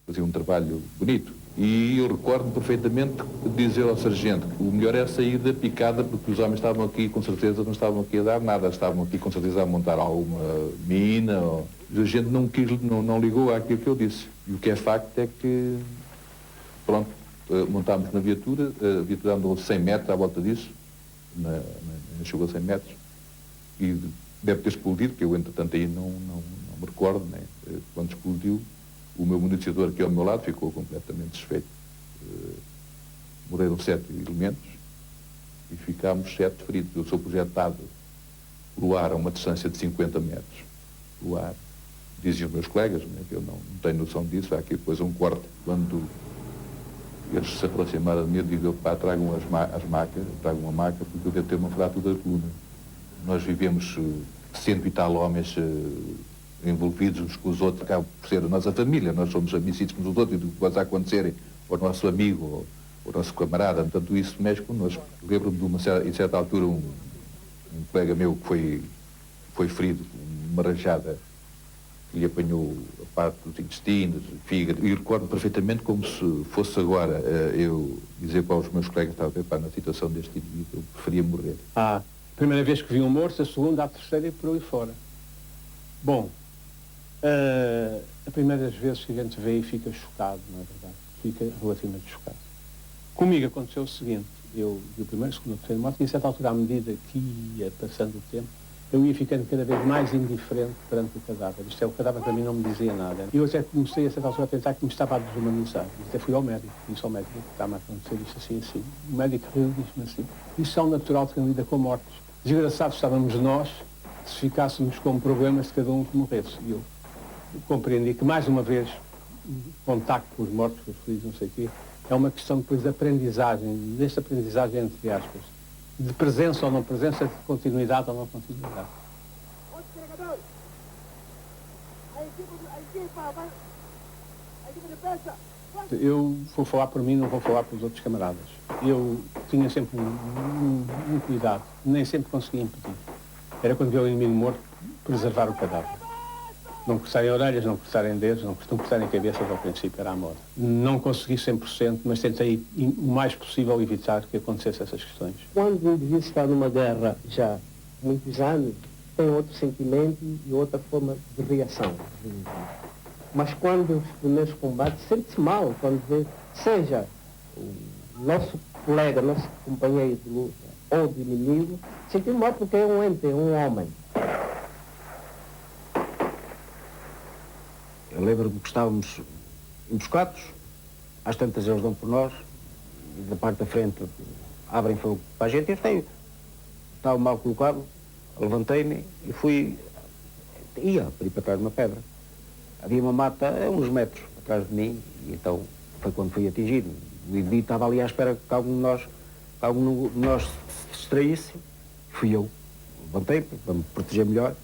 fazia um trabalho bonito. E eu recordo perfeitamente dizer ao sargento que o melhor era sair da picada, porque os homens estavam aqui, com certeza, não estavam aqui a dar nada, estavam aqui, com certeza, a montar alguma mina. A gente não ligou àquilo que eu disse. E o que é facto é que, pronto, montámos na viatura, a viatura andou 100 metros à volta disso, chegou a 100 metros, e deve ter explodido, que eu, entretanto, aí não me recordo, né? Quando explodiu, o meu municiador aqui ao meu lado ficou completamente desfeito. Morreram 7 elementos e ficámos 7 feridos. Eu sou projetado pelo ar a uma distância de 50 metros. O ar, diziam os meus colegas, né, que eu não tenho noção disso. Há aqui depois um corte, quando eles se aproximaram de mim, eu digo, pá, tragam as macas, tragam uma maca, porque eu devo ter uma fratura da coluna. Nós vivemos 100 e tal homens envolvidos uns com os outros, acaba por ser a nossa família, nós somos amicíssimos uns dos outros, e do que pode acontecer ao nosso amigo, ou ao nosso camarada, portanto isso mexe connosco. Lembro-me de em certa altura, um colega meu que foi ferido com uma rajada que lhe apanhou a parte dos intestinos, fígado, e recordo perfeitamente como se fosse agora eu dizer para os meus colegas que estavam a ver, na situação deste indivíduo, eu preferia morrer. A primeira vez que vi um morto, a segunda, a terceira e por ali fora. Bom, a primeira das vezes que a gente vê e fica chocado, não é verdade? Fica relativamente chocado. Comigo aconteceu o seguinte, eu, do primeiro, segundo, terceiro morte, e a certa altura, à medida que ia passando o tempo, eu ia ficando cada vez mais indiferente perante o cadáver. Isto é, o cadáver para mim não me dizia nada. E eu até comecei, a certa altura, a pensar que me estava a desumanizar. E até fui ao médico, disse ao médico que estava a acontecer isto assim. O médico riu e disse-me assim, isso é um natural de quem lida com mortos. Desgraçados estávamos nós, se ficássemos com problemas de cada um que morresse. E eu compreendi que, mais uma vez, o contacto com os mortos, com os feridos, não sei o quê, é uma questão depois de aprendizagem, desta aprendizagem entre aspas, de presença ou não presença, de continuidade ou não continuidade. Eu vou falar por mim, não vou falar pelos outros camaradas. Eu tinha sempre um cuidado, nem sempre conseguia impedir. Era quando via o inimigo morto, preservar o cadáver. Não cortarem orelhas, não cortarem dedos, não cortarem cabeças, ao princípio era a moda. Não consegui 100%, mas tentei o mais possível evitar que acontecessem essas questões. Quando o indivíduo está numa guerra já há muitos anos, tem outro sentimento e outra forma de reação. Mas quando os primeiros combates, sente-se mal quando vê, seja o nosso colega, nosso companheiro de luta ou de inimigo, sente mal porque é um ente, é um homem. Eu lembro-me que estávamos emboscados, às tantas eles dão por nós, e da parte da frente abrem fogo para a gente, e eu estava mal colocado, levantei-me e ia para ir para trás de uma pedra. Havia uma mata a uns metros atrás de mim, e então foi quando fui atingido. O indivíduo estava ali à espera que algum de nós se distraísse, fui eu. Levantei-me para me proteger melhor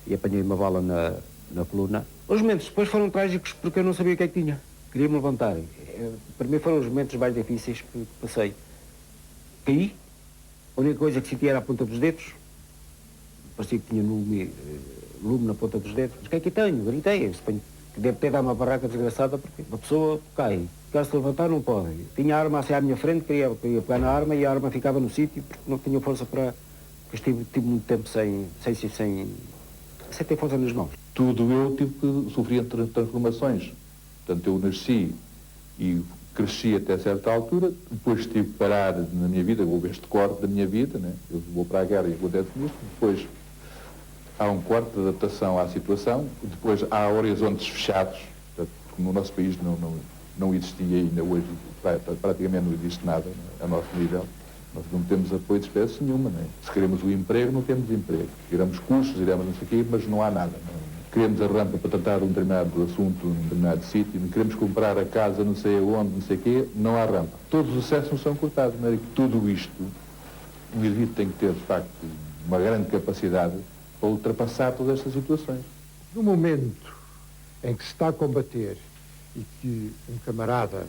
e apanhei uma bala na coluna. Os momentos depois foram trágicos porque eu não sabia o que é que tinha. Queria-me levantar. Para mim foram os momentos mais difíceis que passei. Caí, a única coisa que senti era a ponta dos dedos. Parecia que tinha lume na ponta dos dedos. Mas o que é que tenho? Gritei. Que deve ter dado uma barraca desgraçada porque uma pessoa cai. Quer-se levantar, não pode. Tinha a arma assim à minha frente, queria pegar na arma e a arma ficava no sítio porque não tinha força para... Tive muito tempo sem ter força nas mãos. Tudo eu tive que sofrer transformações. Portanto, eu nasci e cresci até certa altura, depois tive que parar na minha vida, houve este corte da minha vida, né? Eu vou para a guerra e acontece nisto, depois há um corte de adaptação à situação, depois há horizontes fechados, portanto, no nosso país não existia ainda hoje, praticamente não existe nada, né, a nosso nível. Nós não temos apoio de espécie nenhuma, né? Se queremos o emprego, não temos emprego. Queremos cursos, iremos não sei o quê, mas não há nada. Não. Queremos a rampa para tratar um determinado assunto, num determinado sítio, queremos comprar a casa não sei aonde, não sei o quê, não há rampa. Todos os acessos são cortados, mas tudo isto, o indivíduo tem que ter, de facto, uma grande capacidade para ultrapassar todas estas situações. No momento em que se está a combater e que um camarada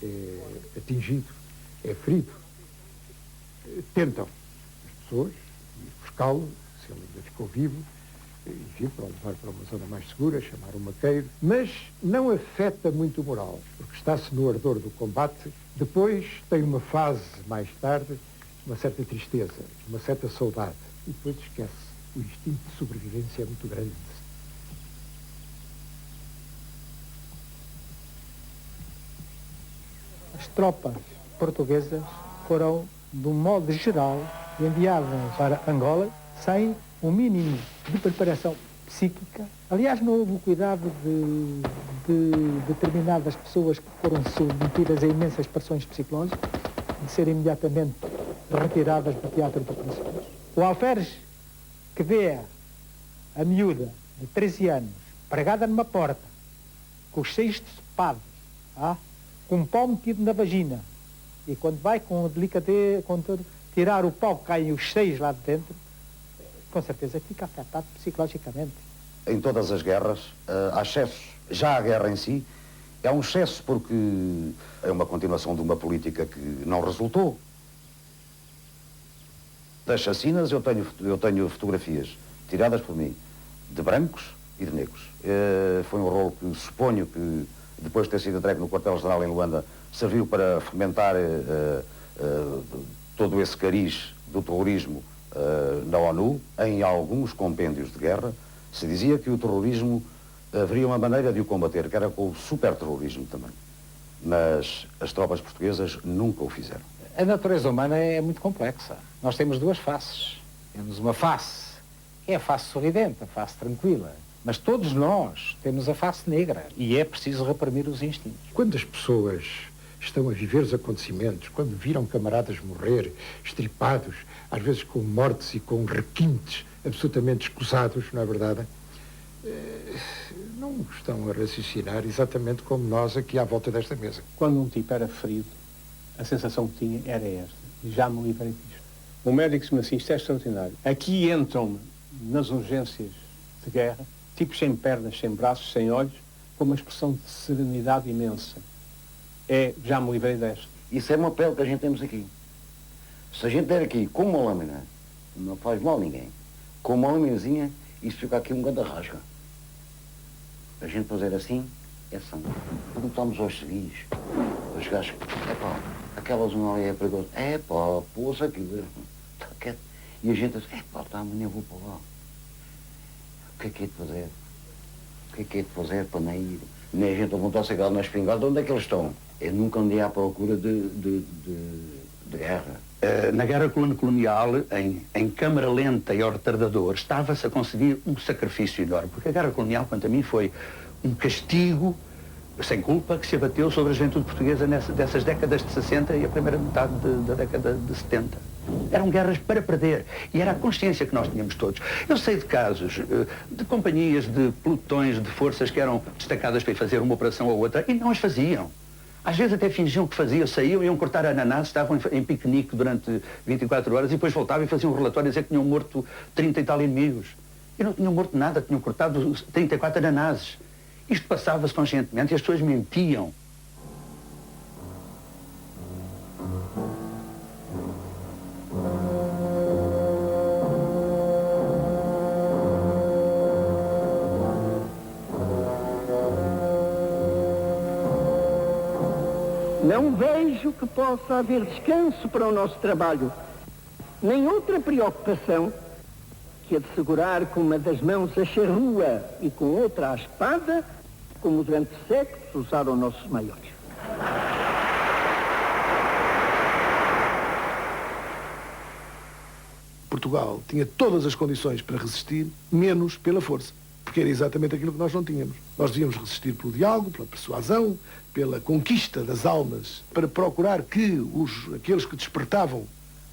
é atingido, é ferido, tentam as pessoas buscá-lo, se ele ainda ficou vivo, enfim, para o levar para uma zona mais segura, chamar um maqueiro, mas não afeta muito o moral, porque está-se no ardor do combate, depois tem uma fase mais tarde, uma certa tristeza, uma certa saudade, e depois esquece. O instinto de sobrevivência é muito grande. As tropas portuguesas foram, de um modo geral, enviadas para Angola sem o mínimo de preparação psíquica. Aliás, não houve o cuidado de determinadas pessoas que foram submetidas a imensas pressões psicológicas, de serem imediatamente retiradas do teatro de operações. O alferes que vê a miúda de 13 anos pregada numa porta, com os seios decepados, com um pau metido na vagina, e quando vai com delicadeza, tirar o pau, caem os seios lá de dentro, com certeza fica afetado psicologicamente. Em todas as guerras há excessos. Já a guerra em si é um excesso porque é uma continuação de uma política que não resultou. Das chacinas eu tenho fotografias tiradas por mim de brancos e de negros. Foi um rolo que suponho que, depois de ter sido entregue no quartel-general em Luanda, serviu para fomentar todo esse cariz do terrorismo na ONU. Em alguns compêndios de guerra se dizia que o terrorismo haveria uma maneira de o combater, que era com o superterrorismo também. Mas as tropas portuguesas nunca o fizeram. A natureza humana é muito complexa. Nós temos duas faces. Temos uma face, que é a face sorridente, a face tranquila. Mas todos nós temos a face negra e é preciso reprimir os instintos. Quando as pessoas estão a viver os acontecimentos, quando viram camaradas morrer, estripados, às vezes com mortes e com requintes absolutamente escusados, não é verdade? Não estão a raciocinar exatamente como nós aqui à volta desta mesa. Quando um tipo era ferido, a sensação que tinha era esta: já me livrei disto. O médico disse-me assim: isto é extraordinário. Aqui entram nas urgências de guerra tipos sem pernas, sem braços, sem olhos, com uma expressão de serenidade imensa. Já me livrei desta. Isso é uma pele que a gente temos aqui. Se a gente der aqui com uma lâmina, não faz mal a ninguém. Com uma laminazinha, isso fica aqui um grande rasga. A gente fazer assim, é sangue. Perguntamos aos civis, aos gajos, aquela zona ali é perigosa. Poça aquilo, está quieto. E a gente diz, amanhã vou para lá. O que é de fazer? O que é de fazer para nem ir? Nem a gente apontar-se na espingarda, onde é que eles estão? Eu nunca andei à procura de guerra. Na guerra colonial, em câmara lenta e ao retardador, estava-se a conseguir um sacrifício enorme, porque a guerra colonial, quanto a mim, foi um castigo sem culpa que se abateu sobre a juventude portuguesa dessas décadas de 60 e a primeira metade da década de 70. Eram guerras para perder e era a consciência que nós tínhamos todos. Eu sei de casos de companhias, de pelotões, de forças que eram destacadas para ir fazer uma operação ou outra e não as faziam. Às vezes até fingiam que faziam, saíam, iam cortar ananás, estavam em piquenique durante 24 horas e depois voltavam e faziam um relatório a dizer que tinham morto 30 e tal inimigos. E não tinham morto nada, tinham cortado 34 ananases. Isto passava-se conscientemente e as pessoas mentiam. Não vejo que possa haver descanso para o nosso trabalho, nem outra preocupação que a de segurar com uma das mãos a charrua e com outra a espada, como durante séculos usaram nossos maiores. Portugal tinha todas as condições para resistir, menos pela força. Porque era exatamente aquilo que nós não tínhamos. Nós devíamos resistir pelo diálogo, pela persuasão, pela conquista das almas, para procurar que aqueles que despertavam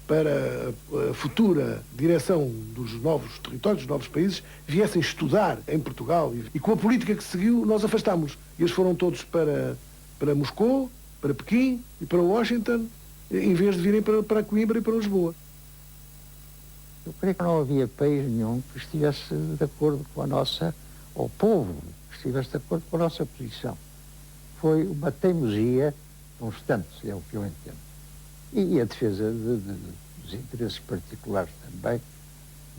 para a futura direção dos novos territórios, dos novos países, viessem estudar em Portugal. E com a política que se seguiu, nós afastámos. E eles foram todos para Moscou, para Pequim e para Washington, em vez de virem para Coimbra e para Lisboa. Eu creio que não havia país nenhum que estivesse de acordo com a nossa, ou povo, que estivesse de acordo com a nossa posição. Foi uma teimosia constante, é o que eu entendo. E a defesa dos interesses particulares também,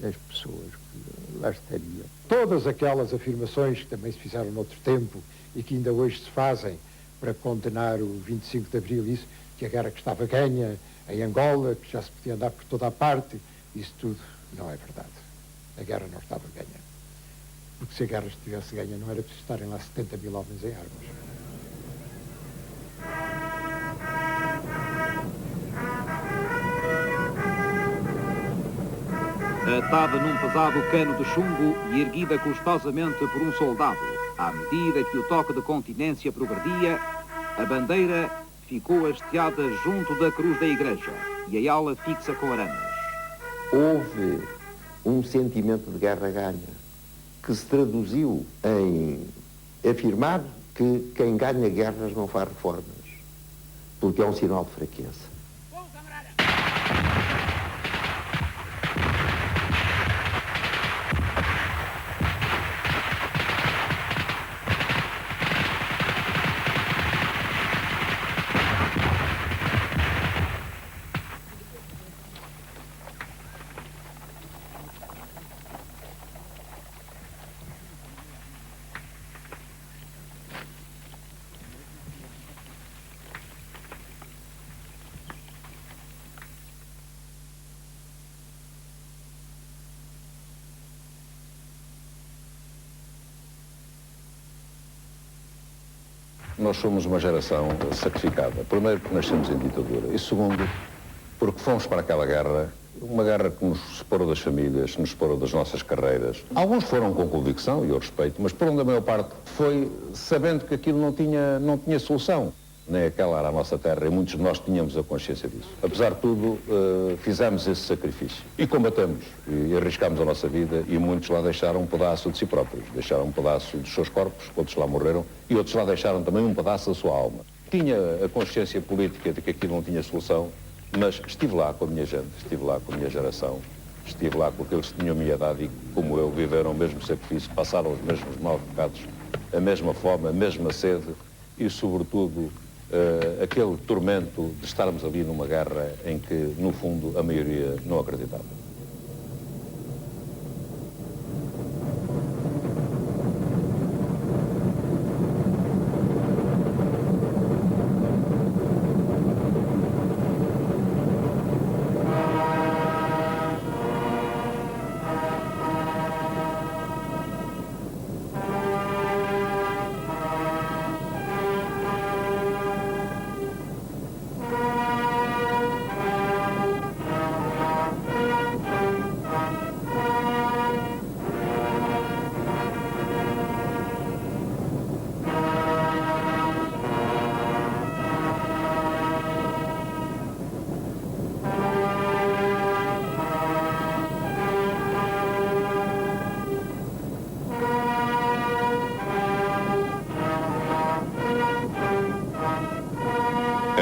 as pessoas que lá estariam. Todas aquelas afirmações que também se fizeram noutro tempo e que ainda hoje se fazem para condenar o 25 de Abril, isso, que a guerra que estava ganha em Angola, que já se podia andar por toda a parte, isso tudo não é verdade. A guerra não estava ganha. Porque se a guerra estivesse ganha, não era preciso estarem lá 70 mil homens em armas. Atada num pesado cano de chumbo e erguida custosamente por um soldado, à medida que o toque de continência progredia, a bandeira ficou hasteada junto da cruz da igreja e a ala fixa com arames. Houve um sentimento de guerra ganha que se traduziu em afirmar que quem ganha guerras não faz reformas, porque é um sinal de fraqueza. Nós somos uma geração sacrificada. Primeiro, porque nascemos em ditadura. E segundo, porque fomos para aquela guerra, uma guerra que nos separou das famílias, nos separou das nossas carreiras. Alguns foram com convicção, e eu respeito, mas por onde a maior parte foi sabendo que aquilo não tinha solução. Nem aquela era a nossa terra, e muitos de nós tínhamos a consciência disso. Apesar de tudo, fizemos esse sacrifício. E combatemos, e arriscámos a nossa vida, e muitos lá deixaram um pedaço de si próprios. Deixaram um pedaço dos seus corpos, outros lá morreram, e outros lá deixaram também um pedaço da sua alma. Tinha a consciência política de que aquilo não tinha solução, mas estive lá com a minha gente, estive lá com a minha geração, estive lá com aqueles que tinham a minha idade e, como eu, viveram o mesmo sacrifício, passaram os mesmos maus bocados, a mesma fome, a mesma sede e, sobretudo, aquele tormento de estarmos ali numa guerra em que, no fundo, a maioria não acreditava.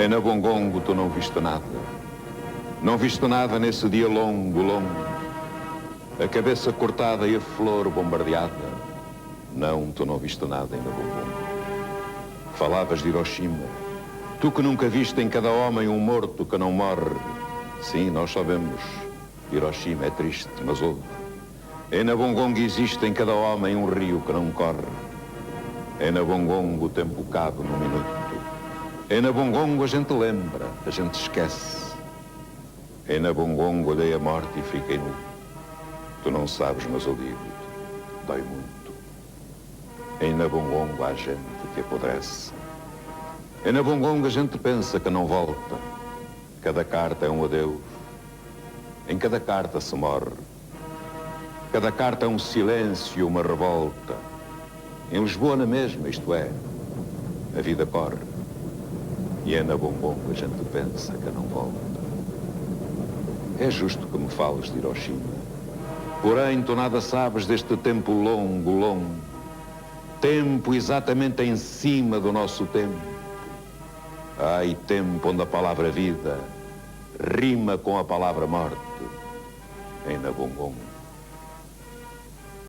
Em Nabongongo tu não viste nada. Não viste nada nesse dia longo, longo. A cabeça cortada e a flor bombardeada. Não, tu não viste nada em Nabongongo. Falavas de Hiroshima. Tu que nunca viste em cada homem um morto que não morre. Sim, nós sabemos. Hiroshima é triste, mas houve. Em Nabongongo existe em cada homem um rio que não corre. Em Nabongongo o tempo cabe num minuto. Em Nabongongo a gente lembra, a gente esquece. Em Nabongongo olhei a morte e fiquei nu. Tu não sabes, mas eu digo-te, dói muito. Em Nabongongo há gente que apodrece. Em Nabongongo a gente pensa que não volta. Cada carta é um adeus. Em cada carta se morre. Cada carta é um silêncio, uma revolta. Em Lisboa na mesma, isto é, a vida corre. E é na Nabongongo a gente pensa que não volta. É justo que me fales de Hiroshima. Porém, tu nada sabes deste tempo longo, longo. Tempo exatamente em cima do nosso tempo. Ai, tempo onde a palavra vida rima com a palavra morte. Em Nabongongo.